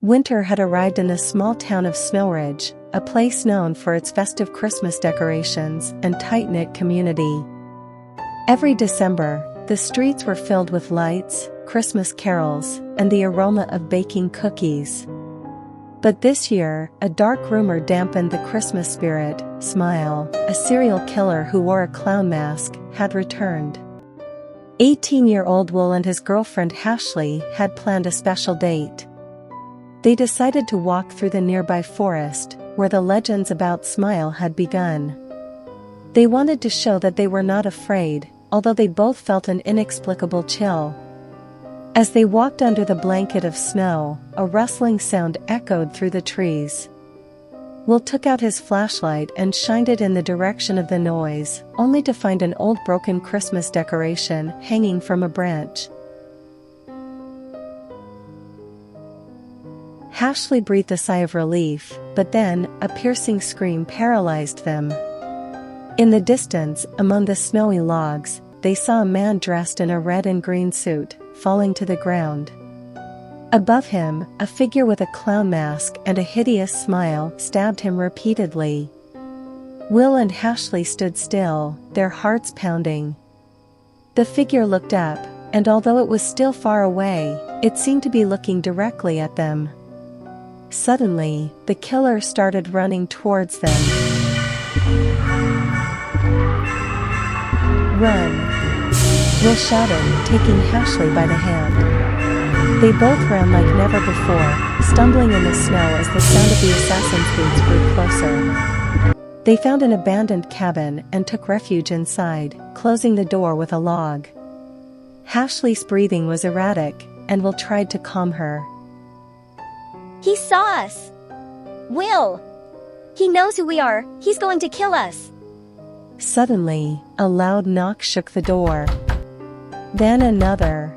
Winter had arrived in the small town of Snowridge, a place known for its festive Christmas decorations and tight-knit community. Every December, the streets were filled with lights, Christmas carols, and the aroma of baking cookies. But this year, a dark rumor dampened the Christmas spirit. Smile, a serial killer who wore a clown mask, had returned. 18-year-old Will and his girlfriend Ashley had planned a special date. They decided to walk through the nearby forest, where the legends about Smile had begun. They wanted to show that they were not afraid, although they both felt an inexplicable chill. As they walked under the blanket of snow, a rustling sound echoed through the trees. Will took out his flashlight and shined it in the direction of the noise, only to find an old broken Christmas decoration hanging from a branch. Ashley breathed a sigh of relief, but then, a piercing scream paralyzed them. In the distance, among the snowy logs, they saw a man dressed in a red and green suit, falling to the ground. Above him, a figure with a clown mask and a hideous smile stabbed him repeatedly. Will and Ashley stood still, their hearts pounding. The figure looked up, and although it was still far away, it seemed to be looking directly at them. Suddenly, the killer started running towards them. "Run!" Will shouted, taking Ashley by the hand. They both ran like never before, stumbling in the snow as the sound of the assassin's boots grew closer. They found an abandoned cabin and took refuge inside, closing the door with a log. Ashley's breathing was erratic, and Will tried to calm her. "He saw us! Will! He knows who we are, he's going to kill us!" Suddenly, a loud knock shook the door. Then another.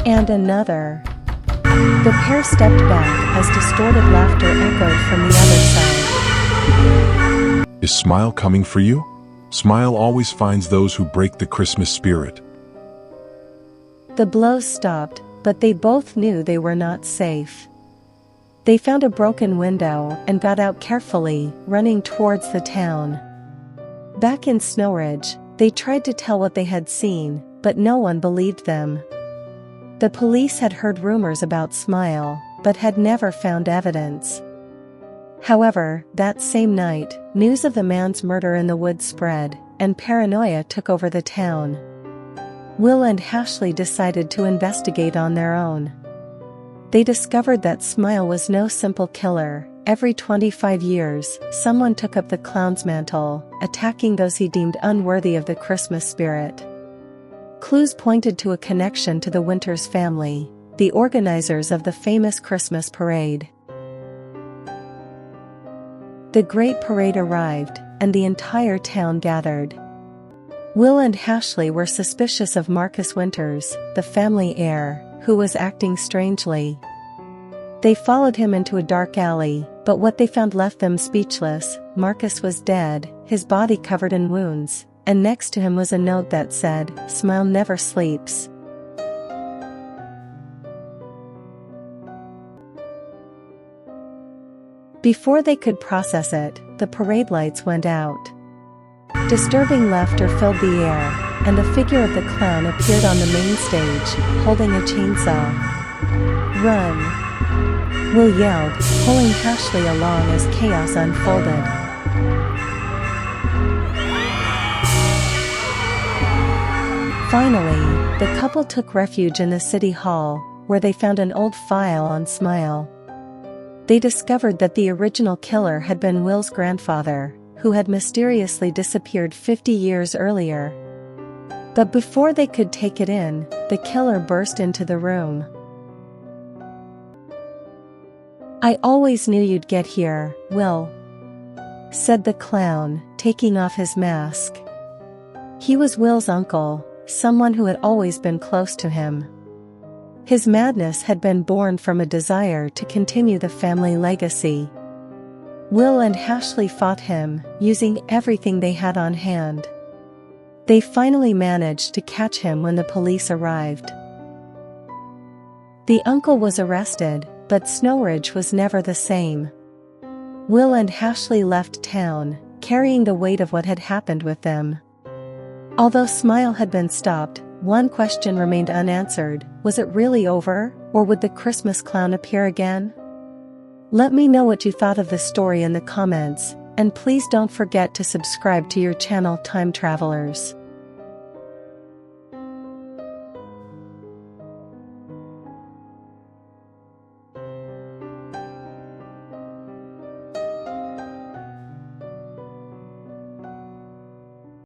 And another. The pair stepped back as distorted laughter echoed from the other side. "Is Smile coming for you? Smile always finds those who break the Christmas spirit." The blows stopped, but they both knew they were not safe. They found a broken window and got out carefully, running towards the town. Back in Snowridge, they tried to tell what they had seen, but no one believed them. The police had heard rumors about Smile, but had never found evidence. However, that same night, news of the man's murder in the woods spread, and paranoia took over the town. Will and Ashley decided to investigate on their own. They discovered that Smile was no simple killer. Every 25 years, someone took up the clown's mantle, attacking those he deemed unworthy of the Christmas spirit. Clues pointed to a connection to the Winters family, the organizers of the famous Christmas parade. The great parade arrived, and the entire town gathered. Will and Ashley were suspicious of Marcus Winters, the family heir, who was acting strangely. They followed him into a dark alley, but what they found left them speechless. Marcus was dead, his body covered in wounds, and next to him was a note that said, "Smile never sleeps." Before they could process it, the parade lights went out. Disturbing laughter filled the air, and the figure of the clown appeared on the main stage, holding a chainsaw. "Run!" Will yelled, pulling Ashley along as chaos unfolded. Finally, the couple took refuge in the city hall, where they found an old file on Smile. They discovered that the original killer had been Will's grandfather, who had mysteriously disappeared 50 years earlier. But before they could take it in, the killer burst into the room. "I always knew you'd get here, Will," said the clown, taking off his mask. He was Will's uncle, someone who had always been close to him. His madness had been born from a desire to continue the family legacy. Will and Ashley fought him, using everything they had on hand. They finally managed to catch him when the police arrived. The uncle was arrested, but Snowridge was never the same. Will and Ashley left town, carrying the weight of what had happened with them. Although Smile had been stopped, one question remained unanswered: was it really over, or would the Christmas clown appear again? Let me know what you thought of this story in the comments, and please don't forget to subscribe to your channel Time Travelers.